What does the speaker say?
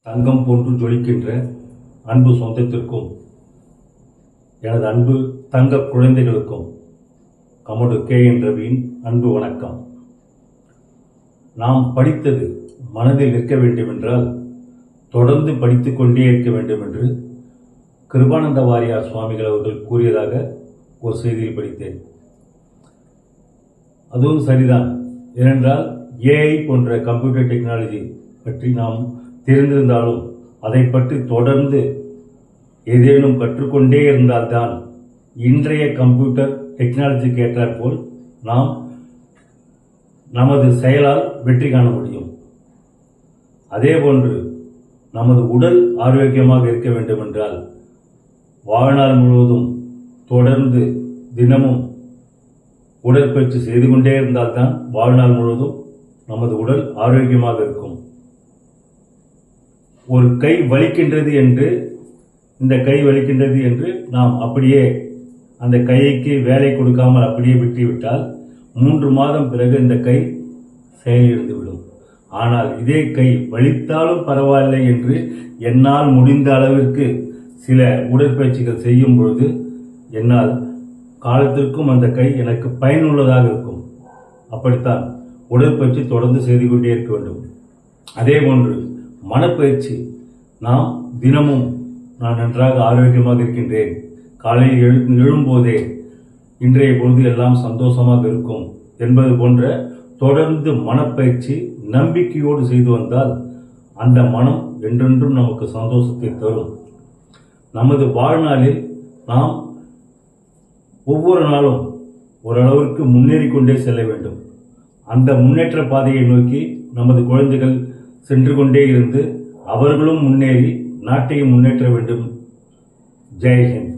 தங்கம் போன்று ஜொலிக்கின்ற அன்பு சொந்தத்திற்கும் எனது அன்பு தங்க குழந்தைகளுக்கும் கமோடு KN ரவியின் அன்பு வணக்கம். நாம் படித்தது மனதில் நிற்க வேண்டும் என்றால் தொடர்ந்து படித்துக் கொண்டே இருக்க வேண்டும் என்று கிருபானந்த வாரியார் சுவாமிகள் அவர்கள் கூறியதாக ஒரு செய்தியில் படித்தேன். அதுவும் சரிதான். ஏனென்றால் AI போன்ற கம்ப்யூட்டர் டெக்னாலஜி பற்றி நாம் தெரிந்திருந்தாலும் அதை பற்றி தொடர்ந்து ஏதேனும் கற்றுக்கொண்டே இருந்தால்தான் இன்றைய கம்ப்யூட்டர் டெக்னாலஜிக்கு ஏற்றாற்போல் நாம் நமது செயலால் வெற்றி காண முடியும். அதேபோன்று நமது உடல் ஆரோக்கியமாக இருக்க வேண்டும் என்றால் வாழ்நாள் முழுவதும் தொடர்ந்து தினமும் உடற்பயிற்சி செய்து கொண்டே இருந்தால்தான் வாழ்நாள் முழுவதும் நமது உடல் ஆரோக்கியமாக இருக்கும். ஒரு கை வலிக்கின்றது என்று இந்த கை வலிக்கின்றது என்று நாம் அப்படியே அந்த கைக்கு வேலை கொடுக்காமல் அப்படியே விட்டுவிட்டால் 3 மாதம் பிறகு இந்த கை செயலிழந்துவிடும். ஆனால் இதே கை வலித்தாலும் பரவாயில்லை என்று என்னால் முடிந்த அளவிற்கு சில உடற்பயிற்சிகள் செய்யும் பொழுது என்னால் காலத்திற்கும் அந்த கை எனக்கு பயனுள்ளதாக இருக்கும். அப்படித்தான் உடற்பயிற்சி தொடர்ந்து செய்து கொண்டே இருக்க வேண்டும். அதே போன்று மனப்பயிற்சி, நாம் தினமும் நான் நன்றாக ஆரோக்கியமாக இருக்கின்றேன், காலையில் எழும்போதே இன்றைய பொழுது எல்லாம் சந்தோஷமாக இருக்கும் என்பது போன்ற தொடர்ந்து மனப்பயிற்சி நம்பிக்கையோடு செய்து வந்தால் அந்த மனம் என்றென்றும் நமக்கு சந்தோஷத்தை தரும். நமது வாழ்நாளில் நாம் ஒவ்வொரு நாளும் ஓரளவிற்கு முன்னேறி கொண்டே செல்ல வேண்டும். அந்த முன்னேற்ற பாதையை நோக்கி நமது குழந்தைகள் சென்று கொண்டே இருந்து அவர்களும் முன்னேறி நாட்டையும் முன்னேற்ற வேண்டும். ஜெய் ஹிந்த்.